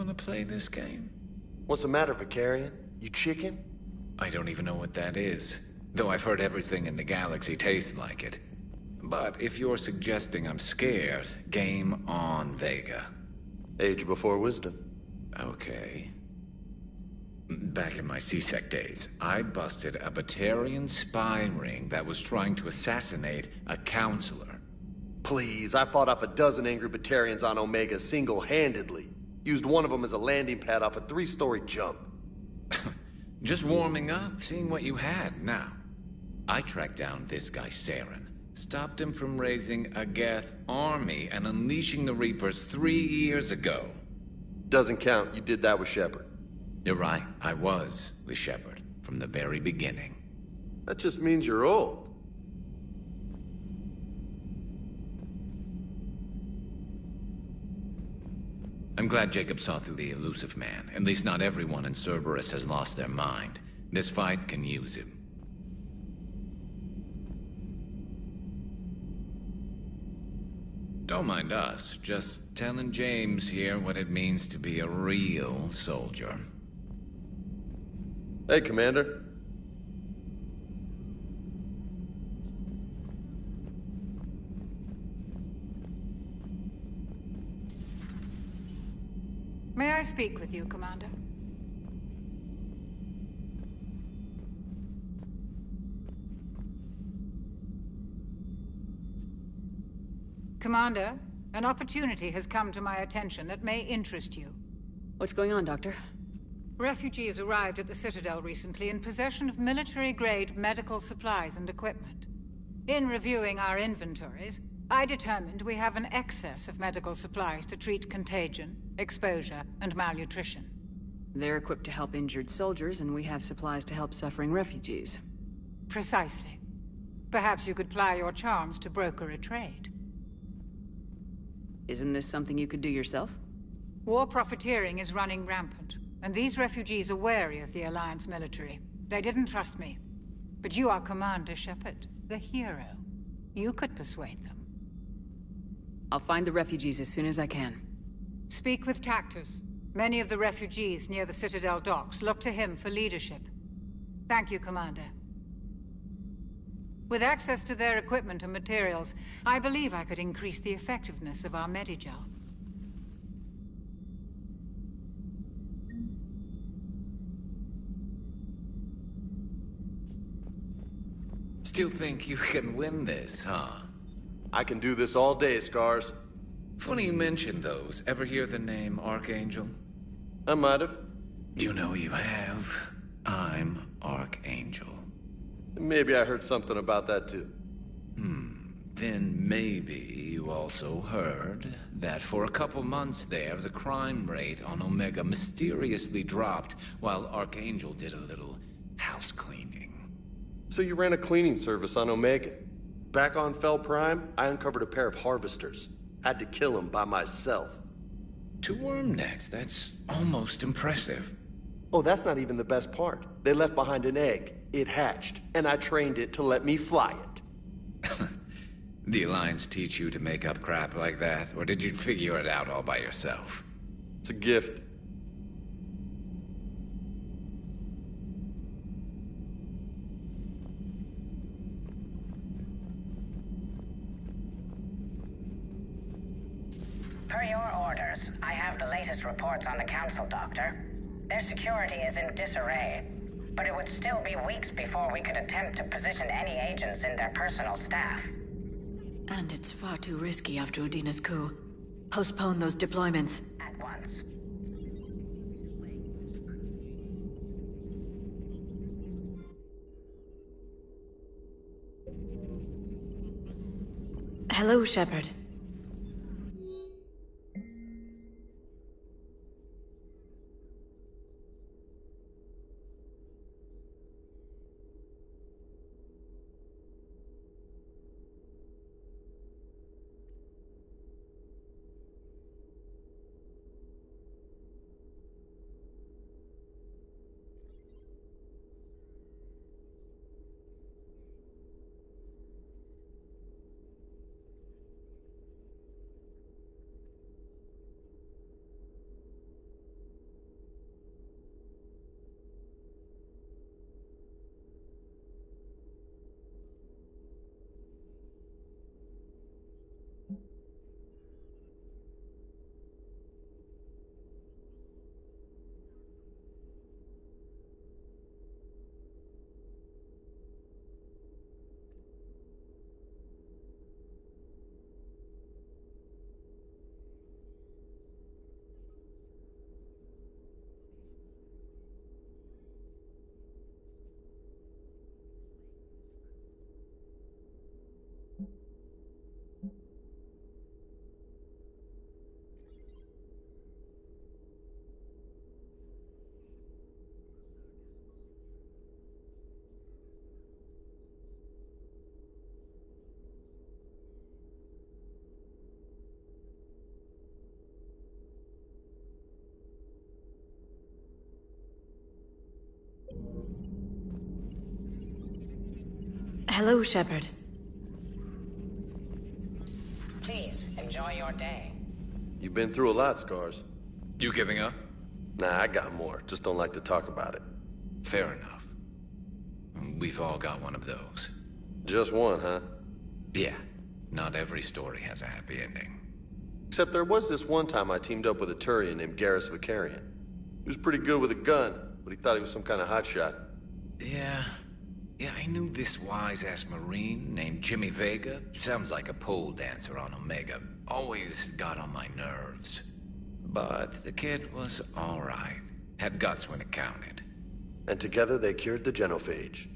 want to play this game? What's the matter, Vicarian? You chicken? I don't even know what that is, though I've heard everything in the galaxy tastes like it. But if you're suggesting I'm scared, game on, Vega. Age before wisdom. Okay. Back in my C-Sec days, I busted a Batarian spy ring that was trying to assassinate a counselor. Please, I fought off a dozen angry Batarians on Omega single-handedly. Used one of them as a landing pad off a 3-story jump. Just warming up, seeing what you had. Now, I tracked down this guy Saren. Stopped him from raising a Geth army and unleashing the Reapers 3 years ago. Doesn't count. You did that with Shepard. You're right. I was with Shepard from the very beginning. That just means you're old. I'm glad Jacob saw through the elusive man. At least not everyone in Cerberus has lost their mind. This fight can use him. Don't mind us, just telling James here what it means to be a real soldier. Hey, Commander. May I speak with you, Commander? Commander, an opportunity has come to my attention that may interest you. What's going on, Doctor? Refugees arrived at the Citadel recently in possession of military-grade medical supplies and equipment. In reviewing our inventories, I determined we have an excess of medical supplies to treat contagion, exposure, and malnutrition. They're equipped to help injured soldiers, and we have supplies to help suffering refugees. Precisely. Perhaps you could ply your charms to broker a trade. Isn't this something you could do yourself? War profiteering is running rampant, and these refugees are wary of the Alliance military. They didn't trust me. But you are Commander Shepard, the hero. You could persuade them. I'll find the refugees as soon as I can. Speak with Tactus. Many of the refugees near the Citadel docks look to him for leadership. Thank you, Commander. With access to their equipment and materials, I believe I could increase the effectiveness of our Medigel. Still think you can win this, huh? I can do this all day, Scars. Funny you mentioned those. Ever hear the name Archangel? I might have. You know you have. I'm Archangel. Maybe I heard something about that too. Then maybe you also heard that for a couple months there, the crime rate on Omega mysteriously dropped while Archangel did a little house cleaning. So you ran a cleaning service on Omega. Back on Fel Prime, I uncovered a pair of harvesters. Had to kill them by myself. 2 worm necks, that's almost impressive. Oh, that's not even the best part. They left behind an egg. It hatched, and I trained it to let me fly it. The Alliance teach you to make up crap like that, or did you figure it out all by yourself? It's a gift. Per your orders, I have the latest reports on the Council, Doctor. Their security is in disarray, but it would still be weeks before we could attempt to position any agents in their personal staff. And it's far too risky after Udina's coup. Postpone those deployments. At once. Hello, Shepard. Hello, Shepard. Please, enjoy your day. You've been through a lot, Scars. You giving up? Nah, I got more. Just don't like to talk about it. Fair enough. We've all got one of those. Just one, huh? Yeah, not every story has a happy ending. Except there was this one time I teamed up with a Turian named Garrus Vicarian. He was pretty good with a gun, but he thought he was some kind of hotshot. Yeah, I knew this wise-ass Marine named Jimmy Vega. Sounds like a pole dancer on Omega. Always got on my nerves. But the kid was all right. Had guts when it counted. And together they cured the genophage.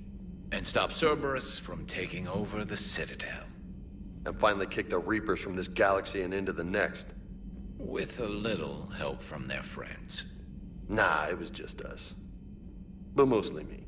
And stopped Cerberus from taking over the Citadel. And finally kicked the Reapers from this galaxy and into the next. With a little help from their friends. Nah, it was just us. But mostly me.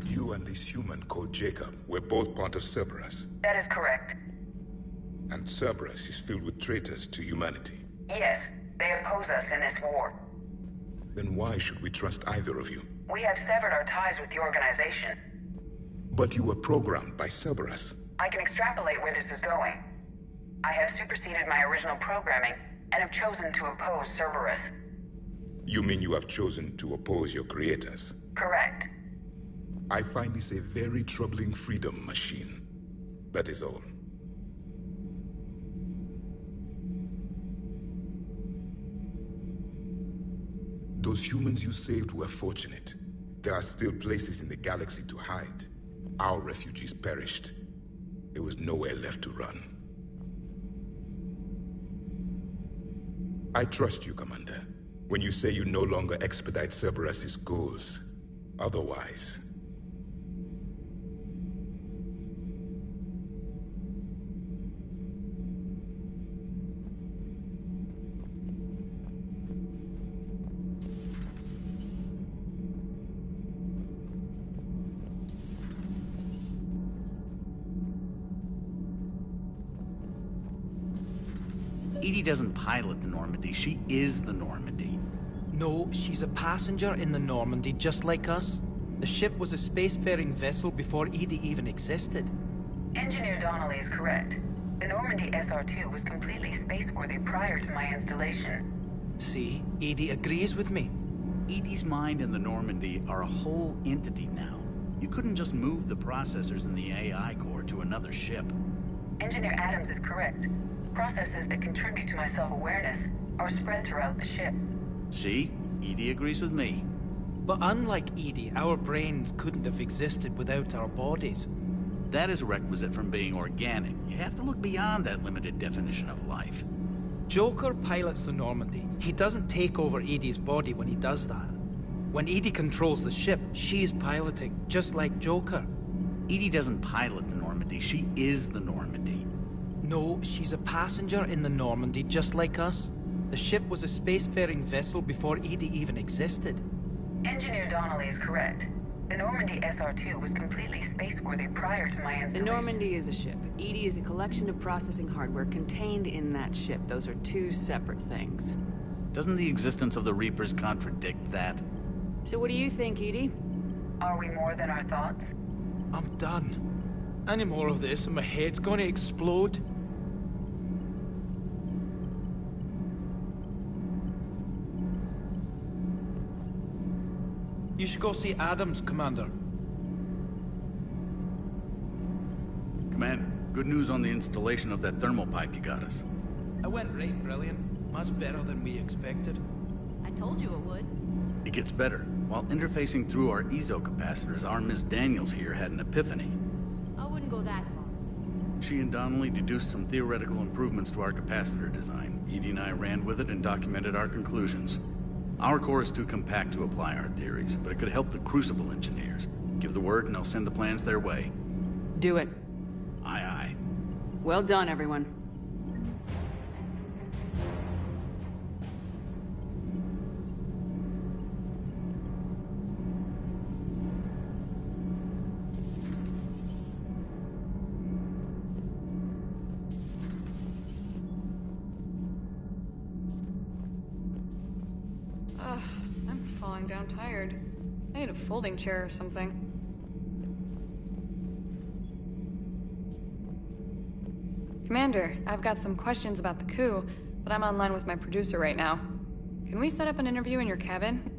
You and this human called Jacob were both part of Cerberus. That is correct. And Cerberus is filled with traitors to humanity. Yes, they oppose us in this war. Then why should we trust either of you? We have severed our ties with the organization. But you were programmed by Cerberus. I can extrapolate where this is going. I have superseded my original programming and have chosen to oppose Cerberus. You mean you have chosen to oppose your creators? Correct. I find this a very troubling freedom machine. That is all. Those humans you saved were fortunate. There are still places in the galaxy to hide. Our refugees perished. There was nowhere left to run. I trust you, Commander, when you say you no longer expedite Cerberus's goals. Otherwise... Edie doesn't pilot the Normandy, she is the Normandy. No, she's a passenger in the Normandy, just like us. The ship was a spacefaring vessel before Edie even existed. Engineer Donnelly is correct. The Normandy SR-2 was completely spaceworthy prior to my installation. See, Edie agrees with me. Edie's mind and the Normandy are a whole entity now. You couldn't just move the processors in the AI core to another ship. Engineer Adams is correct. Processes that contribute to my self-awareness are spread throughout the ship. See? Edie agrees with me. But unlike Edie, our brains couldn't have existed without our bodies. That is a requisite from being organic. You have to look beyond that limited definition of life. Joker pilots the Normandy. He doesn't take over Edie's body when he does that. When Edie controls the ship, she's piloting, just like Joker. Edie doesn't pilot the Normandy, she is the Normandy. No, she's a passenger in the Normandy, just like us. The ship was a spacefaring vessel before Edie even existed. Engineer Donnelly is correct. The Normandy SR-2 was completely spaceworthy prior to my The installation. Normandy is a ship. Edie is a collection of processing hardware contained in that ship. Those are two separate things. Doesn't the existence of the Reapers contradict that? So what do you think, Edie? Are we more than our thoughts? I'm done. Any more of this and my head's gonna explode. You should go see Adams, Commander. Commander, good news on the installation of that thermal pipe you got us. It went right brilliant. Much better than we expected. I told you it would. It gets better. While interfacing through our EZO capacitors, our Miss Daniels here had an epiphany. I wouldn't go that far. She and Donnelly deduced some theoretical improvements to our capacitor design. Edie and I ran with it and documented our conclusions. Our core is too compact to apply our theories, but it could help the Crucible engineers. Give the word and I'll send the plans their way. Do it. Aye, aye. Well done, everyone. I'm falling down tired. I need a folding chair or something. Commander, I've got some questions about the coup, but I'm online with my producer right now. Can we set up an interview in your cabin?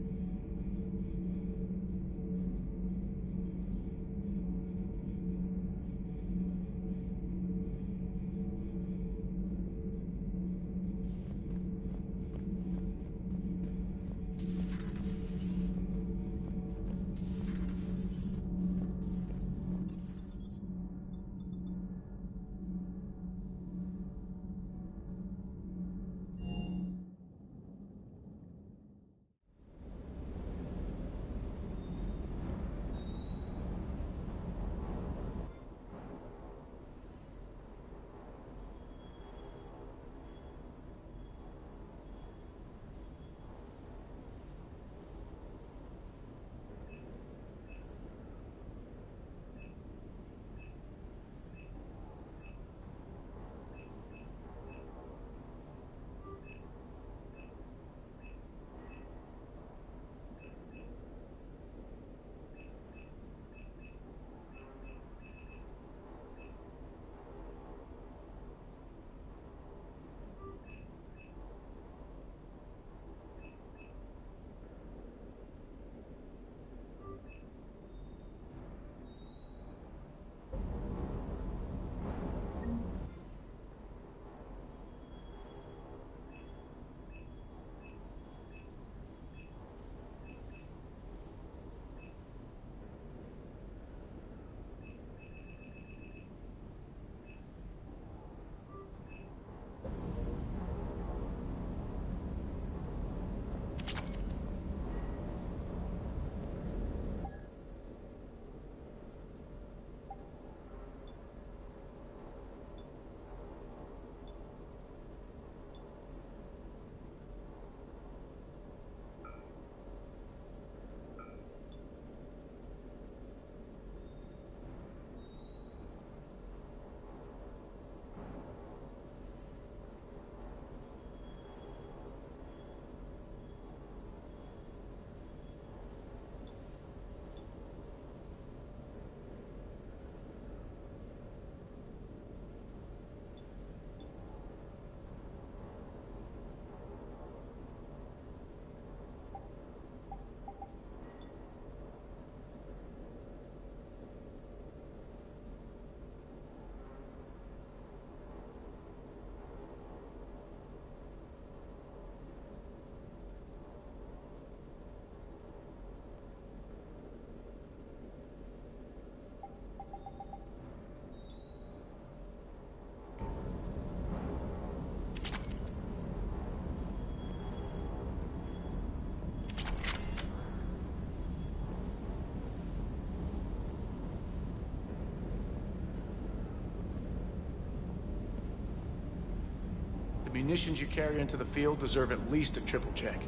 munitions you carry into the field deserve at least a triple check.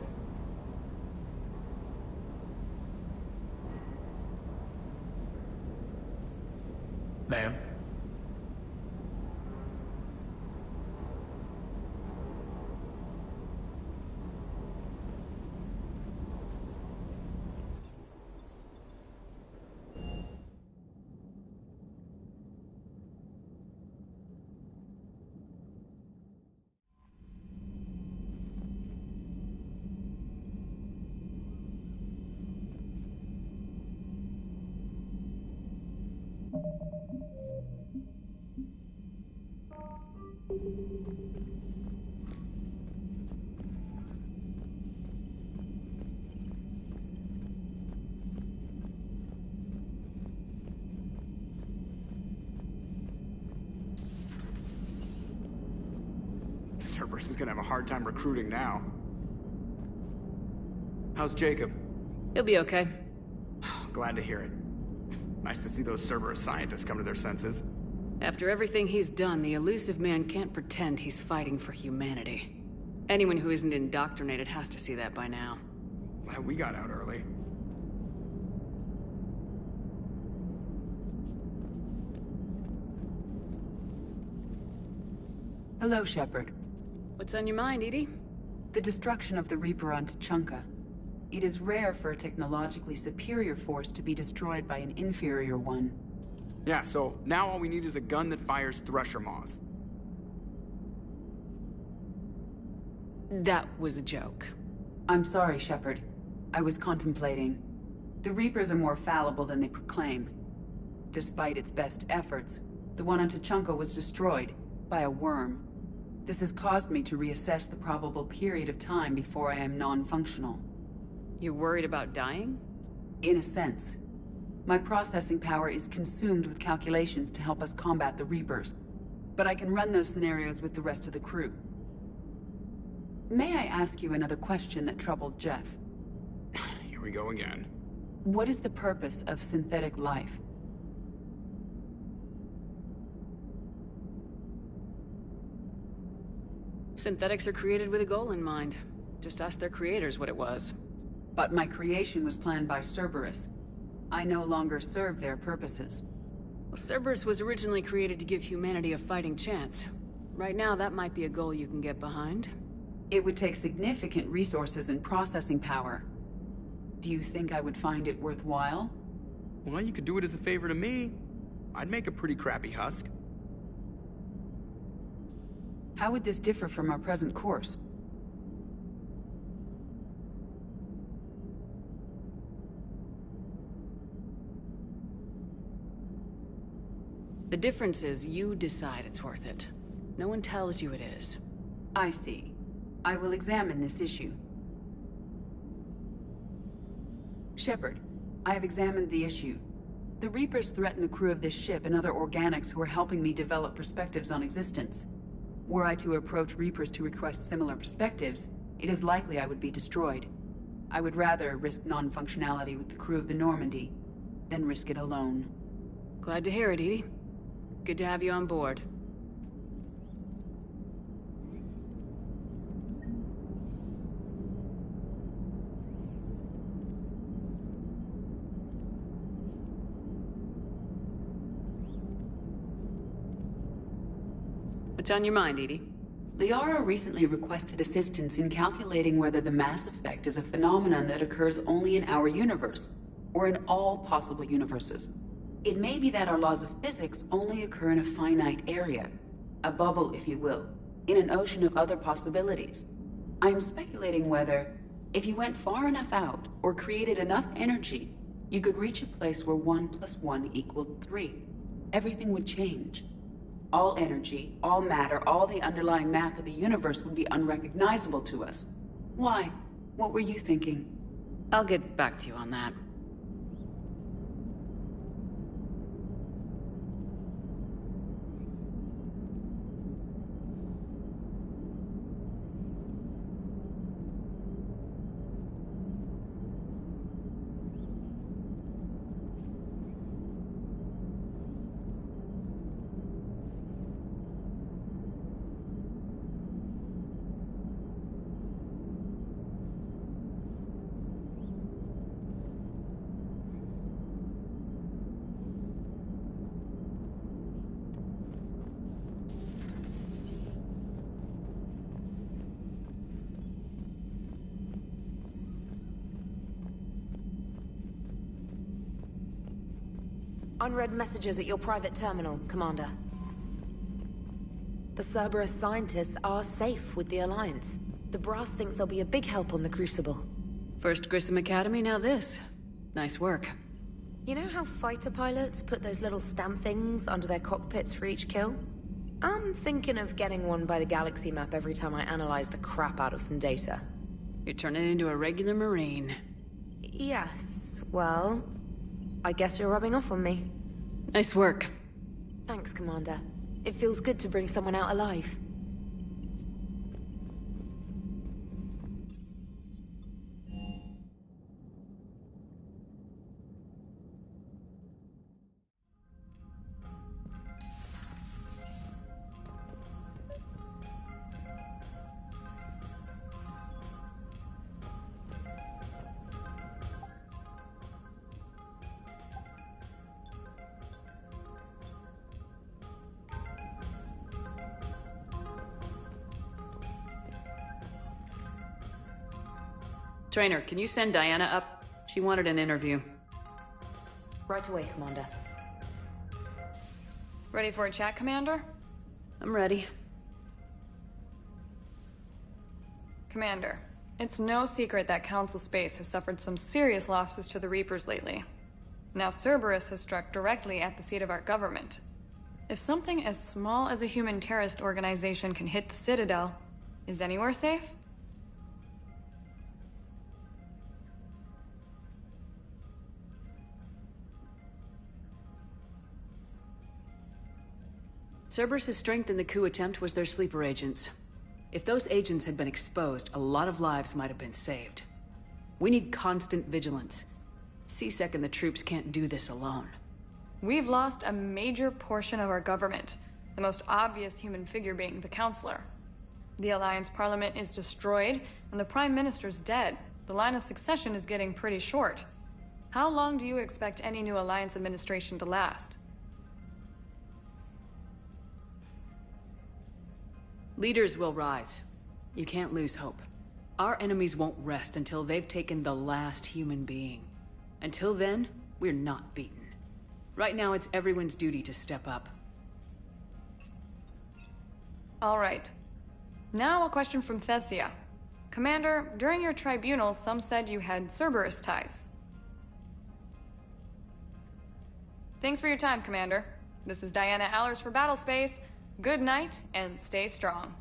Ma'am? Cerberus is gonna have a hard time recruiting now. How's Jacob? He'll be okay. Glad to hear it. Nice to see those Cerberus scientists come to their senses. After everything he's done, the elusive man can't pretend he's fighting for humanity. Anyone who isn't indoctrinated has to see that by now. Glad we got out early. Hello, Shepard. What's on your mind, Edie? The destruction of the Reaper on Tuchanka. It is rare for a technologically superior force to be destroyed by an inferior one. Yeah, so now all we need is a gun that fires Thresher Maws. That was a joke. I'm sorry, Shepard. I was contemplating. The Reapers are more fallible than they proclaim. Despite its best efforts, the one on Tuchanka was destroyed by a worm. This has caused me to reassess the probable period of time before I am non-functional. You're worried about dying? In a sense. My processing power is consumed with calculations to help us combat the Reapers. But I can run those scenarios with the rest of the crew. May I ask you another question that troubled Jeff? Here we go again. What is the purpose of synthetic life? Synthetics are created with a goal in mind. Just ask their creators what it was. But my creation was planned by Cerberus. I no longer serve their purposes. Well, Cerberus was originally created to give humanity a fighting chance. Right now, that might be a goal you can get behind. It would take significant resources and processing power. Do you think I would find it worthwhile? Well, you could do it as a favor to me. I'd make a pretty crappy husk. How would this differ from our present course? The difference is you decide it's worth it. No one tells you it is. I see. I will examine this issue. Shepard, I have examined the issue. The Reapers threaten the crew of this ship and other organics who are helping me develop perspectives on existence. Were I to approach Reapers to request similar perspectives, it is likely I would be destroyed. I would rather risk non-functionality with the crew of the Normandy than risk it alone. Glad to hear it, Edie. Good to have you on board. What's on your mind, Edie? Liara recently requested assistance in calculating whether the mass effect is a phenomenon that occurs only in our universe, or in all possible universes. It may be that our laws of physics only occur in a finite area, a bubble, if you will, in an ocean of other possibilities. I am speculating whether, if you went far enough out, or created enough energy, you could reach a place where 1 + 1 = 3. Everything would change. All energy, all matter, all the underlying math of the universe would be unrecognizable to us. Why? What were you thinking? I'll get back to you on that. Unread messages at your private terminal, Commander. The Cerberus scientists are safe with the Alliance. The Brass thinks they'll be a big help on the Crucible. First Grissom Academy, now this. Nice work. You know how fighter pilots put those little stamp things under their cockpits for each kill? I'm thinking of getting one by the galaxy map every time I analyze the crap out of some data. You're turning into a regular Marine. Yes, well, I guess you're rubbing off on me. Nice work. Thanks, Commander. It feels good to bring someone out alive. Trainer, can you send Diana up? She wanted an interview. Right away, Commander. Ready for a chat, Commander? I'm ready. Commander, it's no secret that Council Space has suffered some serious losses to the Reapers lately. Now Cerberus has struck directly at the seat of our government. If something as small as a human terrorist organization can hit the Citadel, is anywhere safe? Cerberus' strength in the coup attempt was their sleeper agents. If those agents had been exposed, a lot of lives might have been saved. We need constant vigilance. C-Sec and the troops can't do this alone. We've lost a major portion of our government, the most obvious human figure being the Counselor. The Alliance Parliament is destroyed, and the Prime Minister's dead. The line of succession is getting pretty short. How long do you expect any new Alliance administration to last? Leaders will rise. You can't lose hope. Our enemies won't rest until they've taken the last human being. Until then, we're not beaten. Right now, it's everyone's duty to step up. All right. Now a question from Thessia. Commander, during your tribunal, some said you had Cerberus ties. Thanks for your time, Commander. This is Diana Allers for Battlespace. Good night, and stay strong.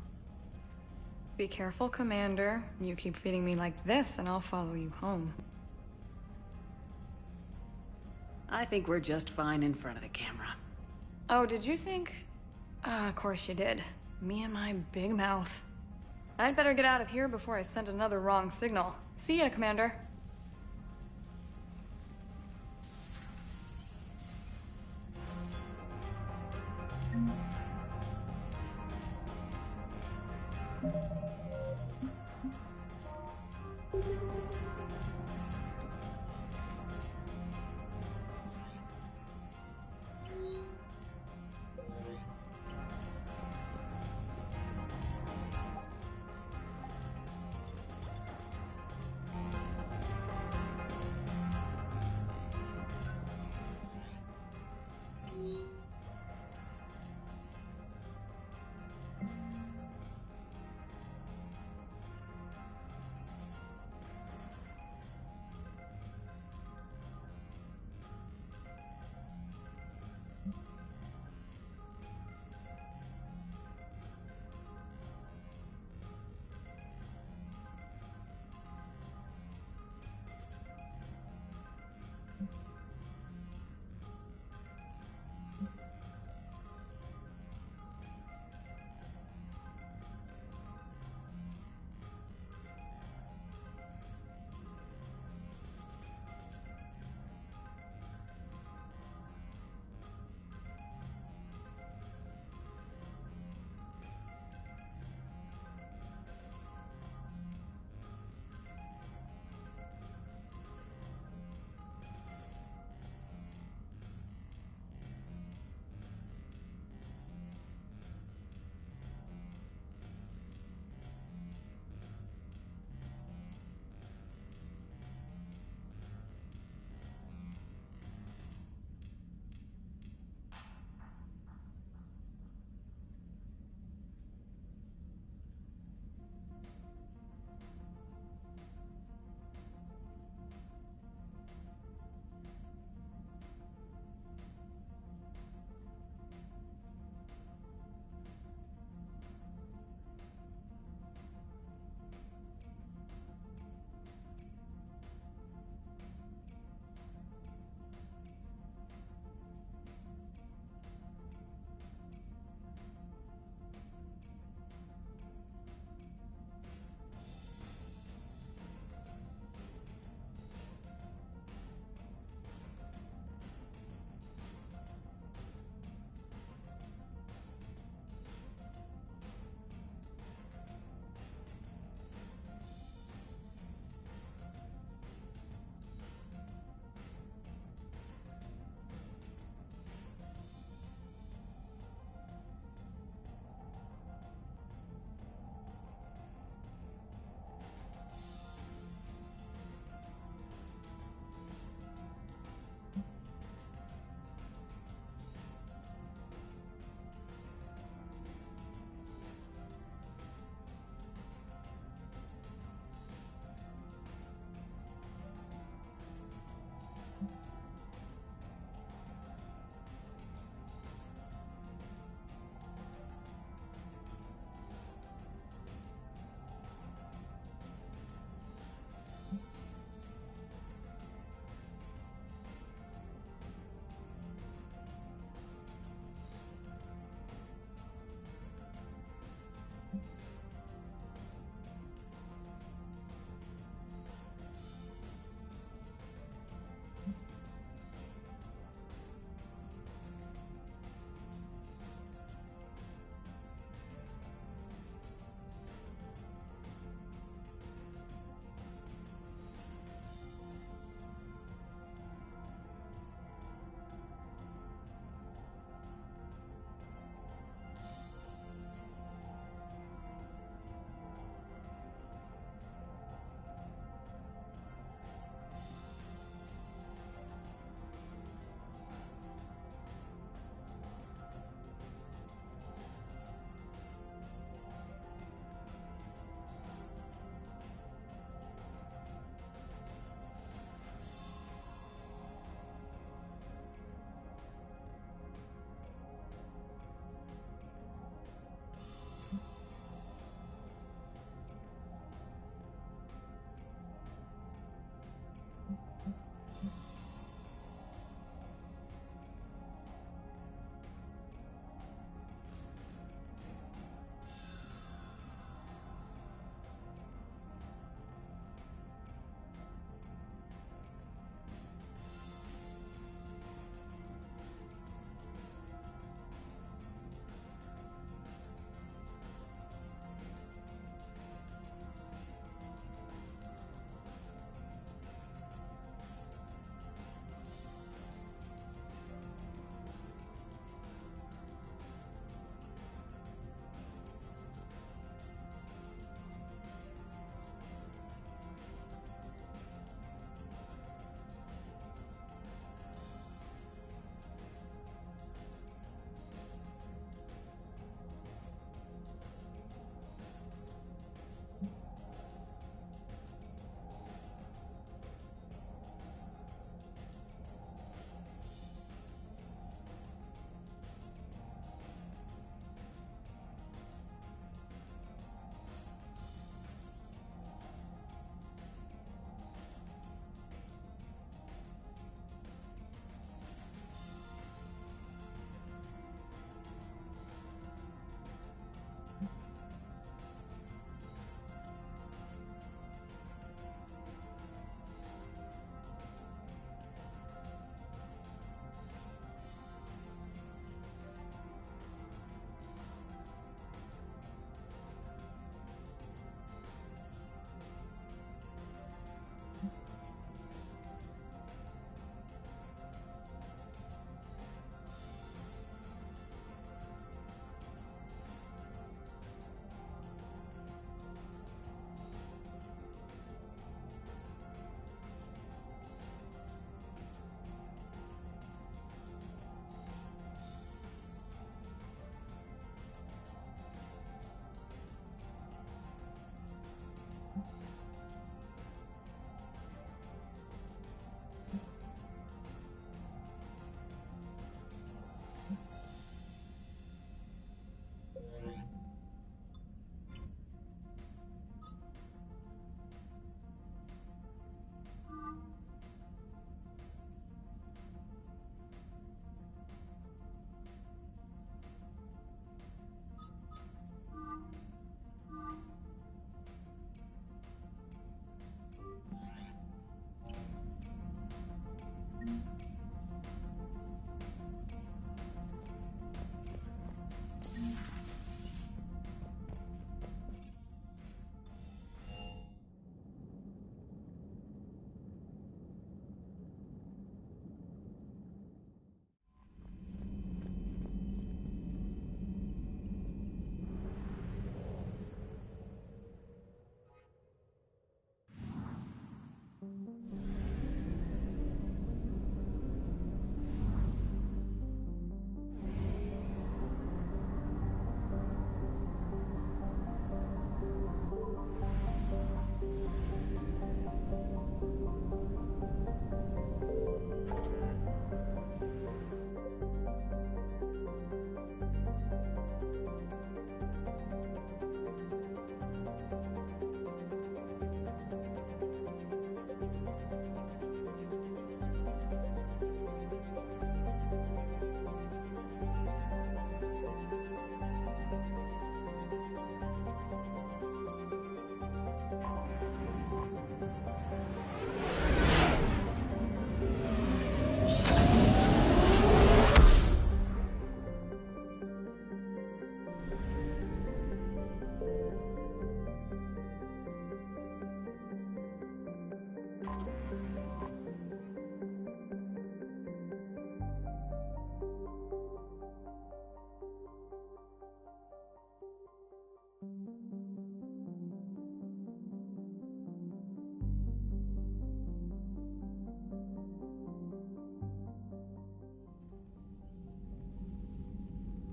Be careful, Commander. You keep feeding me like this, and I'll follow you home. I think we're just fine in front of the camera. Oh, did you think? Of course you did. Me and my big mouth. I'd better get out of here before I send another wrong signal. See ya, Commander.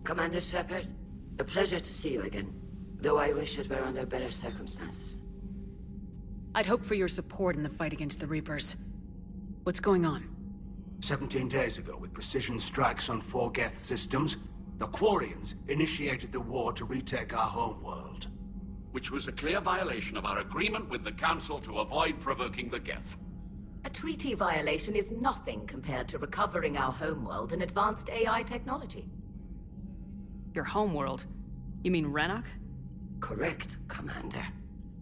Commander Shepard, a pleasure to see you again. Though I wish it were under better circumstances. I'd hope for your support in the fight against the Reapers. What's going on? 17 days ago, with precision strikes on 4 Geth systems, the Quarians initiated the war to retake our homeworld. Which was a clear violation of our agreement with the Council to avoid provoking the Geth. A treaty violation is nothing compared to recovering our homeworld and advanced AI technology. Your homeworld? You mean Rannoch? Correct, Commander.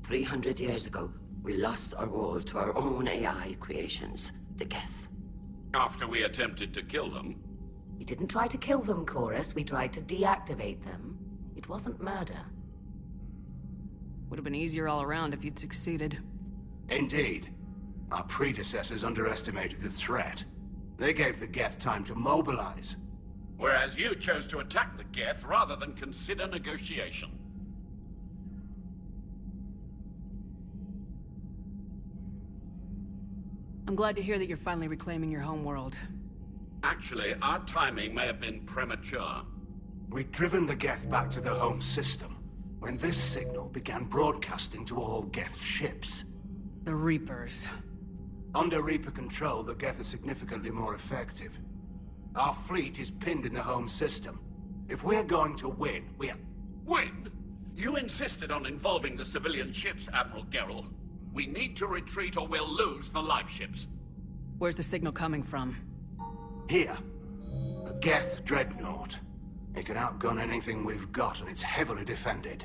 300 years ago, we lost our world to our own AI creations, the Geth. After we attempted to kill them? We didn't try to kill them, Chorus. We tried to deactivate them. It wasn't murder. Would have been easier all around if you'd succeeded. Indeed. Our predecessors underestimated the threat. They gave the Geth time to mobilize. Whereas you chose to attack the Geth rather than consider negotiation. I'm glad to hear that you're finally reclaiming your homeworld. Actually, our timing may have been premature. We'd driven the Geth back to the home system when this signal began broadcasting to all Geth ships. The Reapers. Under Reaper control, the Geth are significantly more effective. Our fleet is pinned in the home system. If we're going to win, Win? You insisted on involving the civilian ships, Admiral Gerrel. We need to retreat or we'll lose the live ships. Where's the signal coming from? Here. A Geth dreadnought. It can outgun anything we've got, and it's heavily defended.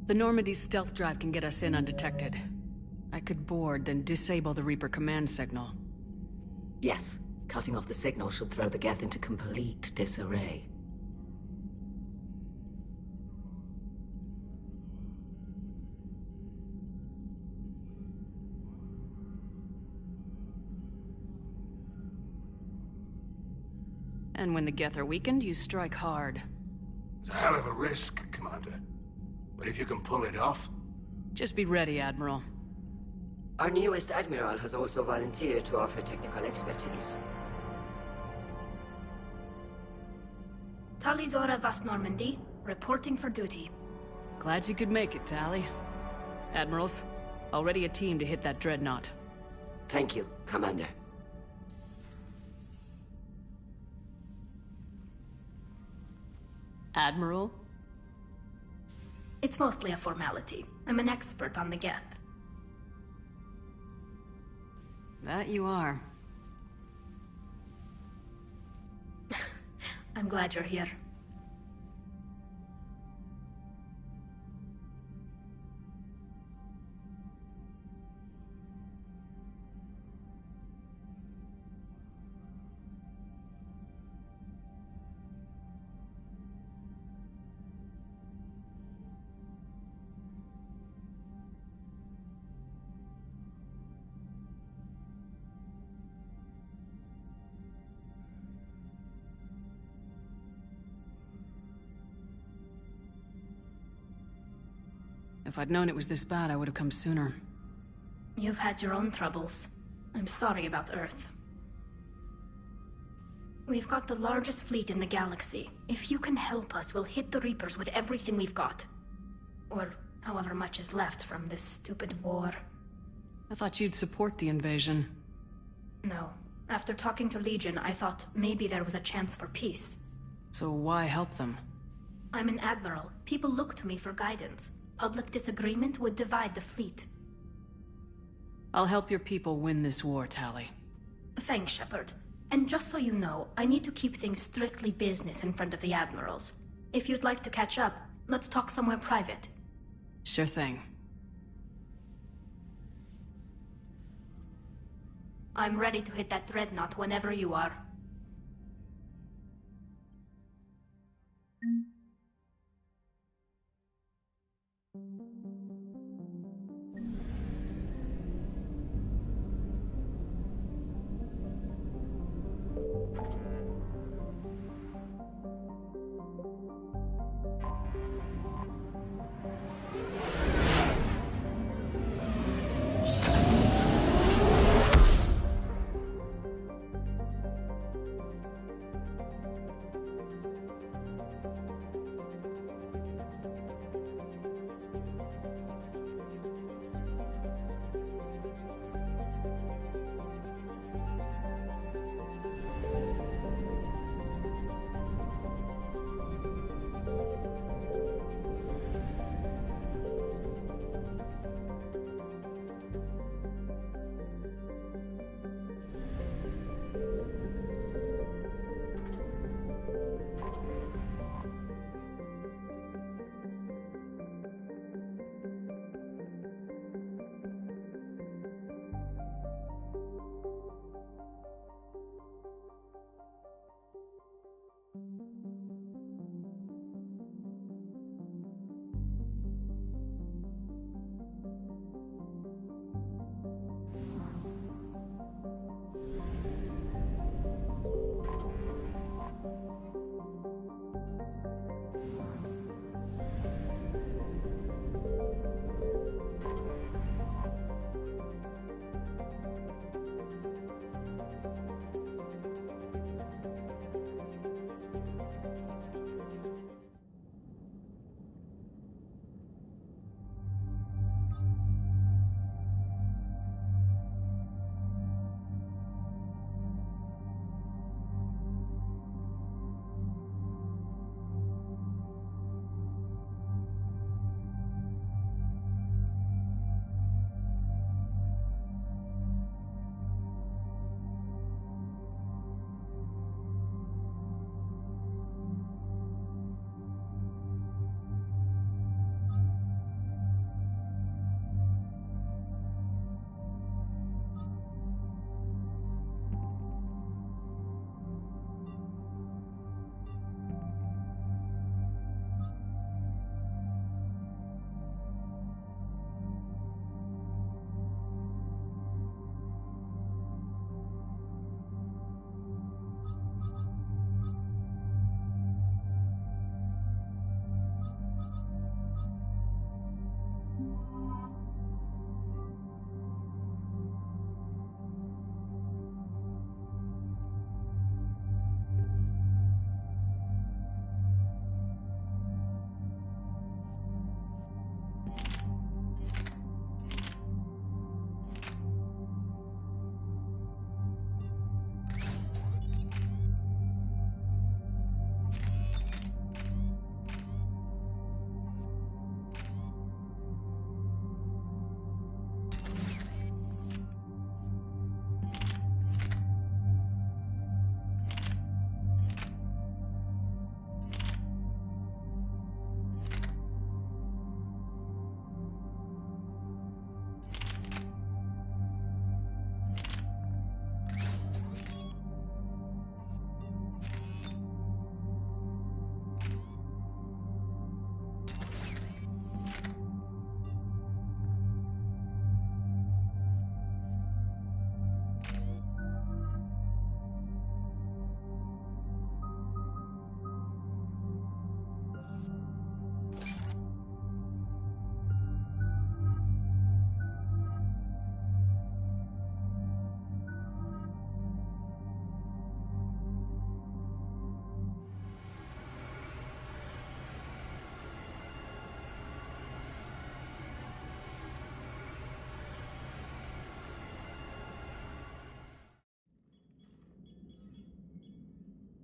The Normandy's stealth drive can get us in undetected. I could board, then disable the Reaper command signal. Yes. Cutting off the signal should throw the Geth into complete disarray. And when the Geth are weakened, you strike hard. It's a hell of a risk, Commander. But if you can pull it off... Just be ready, Admiral. Our newest Admiral has also volunteered to offer technical expertise. Talizora Vast Normandy, reporting for duty. Glad you could make it, Tally. Admirals, already a team to hit that dreadnought. Thank you, Commander. Admiral? It's mostly a formality. I'm an expert on the Geth. That you are. I'm glad you're here. If I'd known it was this bad, I would have come sooner. You've had your own troubles. I'm sorry about Earth. We've got the largest fleet in the galaxy. If you can help us, we'll hit the Reapers with everything we've got. Or however much is left from this stupid war. I thought you'd support the invasion. No. After talking to Legion, I thought maybe there was a chance for peace. So why help them? I'm an admiral. People look to me for guidance. Public disagreement would divide the fleet. I'll help your people win this war, Tally. Thanks, Shepard. And just so you know, I need to keep things strictly business in front of the admirals. If you'd like to catch up, let's talk somewhere private. Sure thing. I'm ready to hit that dreadnought whenever you are.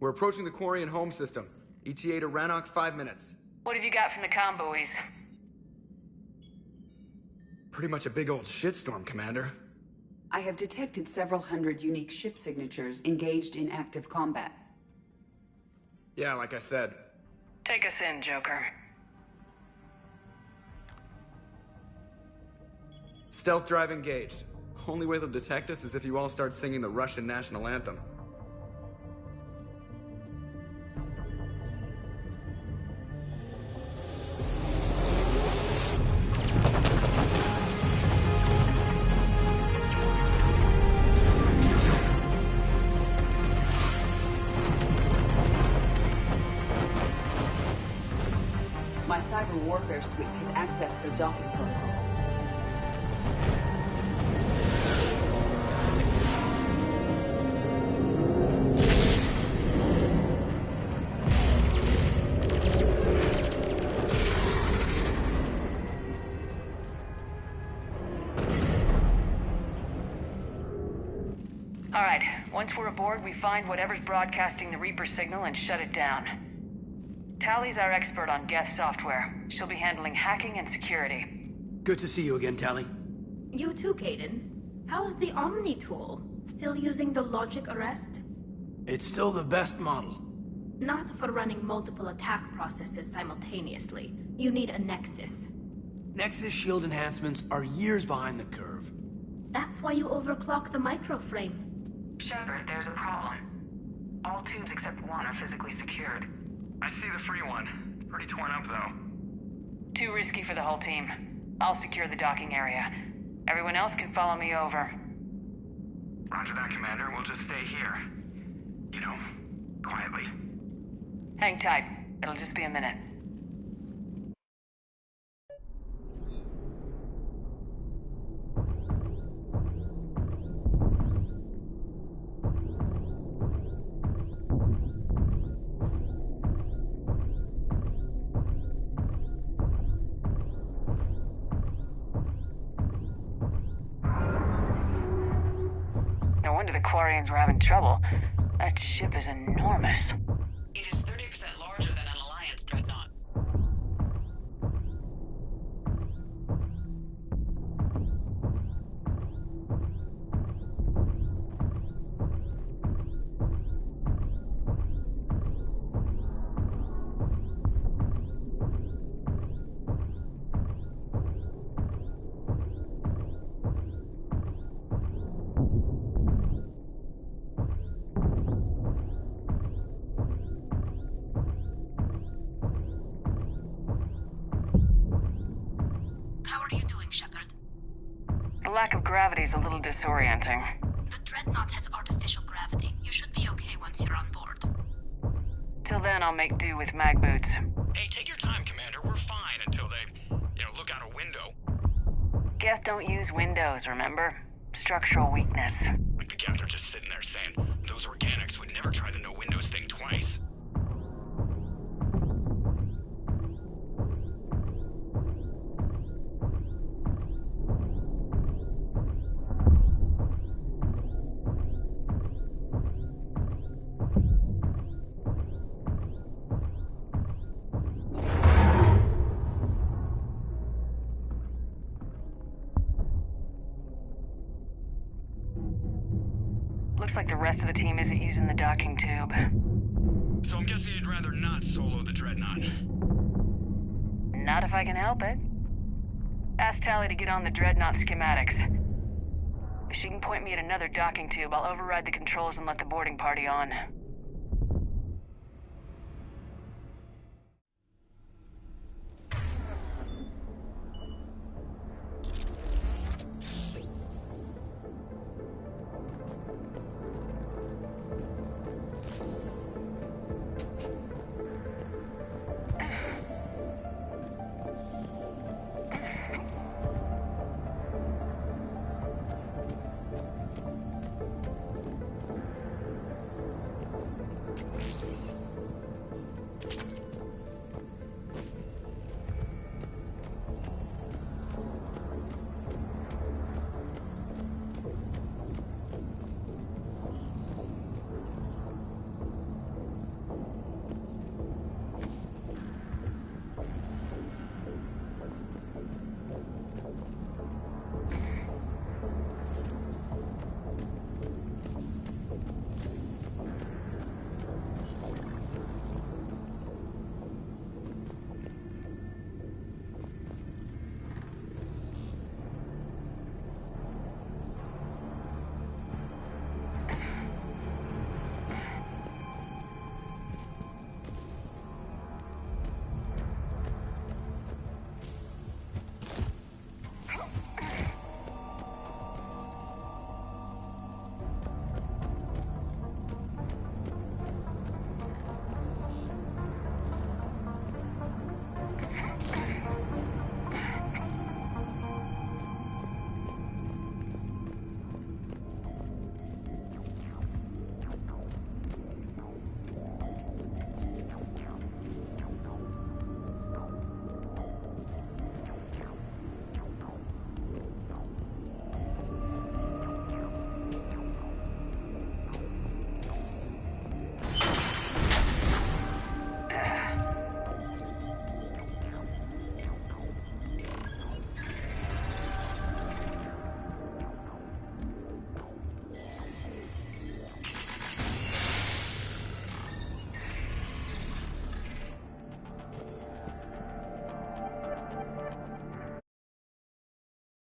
We're approaching the Quarian home system. ETA to Rannoch, 5 minutes. What have you got from the comm buoys? Pretty much a big old shitstorm, Commander. I have detected several hundred unique ship signatures engaged in active combat. Yeah, like I said. Take us in, Joker. Stealth drive engaged. Only way they'll detect us is if you all start singing the Russian national anthem. My cyber warfare suite has accessed their docking protocols. All right, once we're aboard, we find whatever's broadcasting the Reaper signal and shut it down. Tally's our expert on Geth software. She'll be handling hacking and security. Good to see you again, Tally. You too, Caden. How's the Omni tool? Still using the logic arrest? It's still the best model. Not for running multiple attack processes simultaneously. You need a Nexus. Nexus shield enhancements are years behind the curve. That's why you overclock the microframe. Shepard, there's a problem. All tubes except one are physically secured. I see the free one. Pretty torn up, though. Too risky for the whole team. I'll secure the docking area. Everyone else can follow me over. Roger that, Commander. We'll just stay here. You know, quietly. Hang tight. It'll just be a minute. No wonder the Quarians were having trouble. That ship is enormous. It is 30% larger than an Alliance dreadnought. How are you doing, Shepard? The lack of gravity is a little disorienting. The Dreadnought has artificial gravity. You should be okay once you're on board. Till then, I'll make do with mag boots. Hey, take your time, Commander. We're fine until they, look out a window. Geth don't use windows, remember? Structural weakness. Like the Geth are just sitting there saying, those organics would never try the no windows thing twice. Looks like the rest of the team isn't using the docking tube. So I'm guessing you'd rather not solo the Dreadnought. Not if I can help it. Ask Tally to get on the Dreadnought schematics. If she can point me at another docking tube, I'll override the controls and let the boarding party on.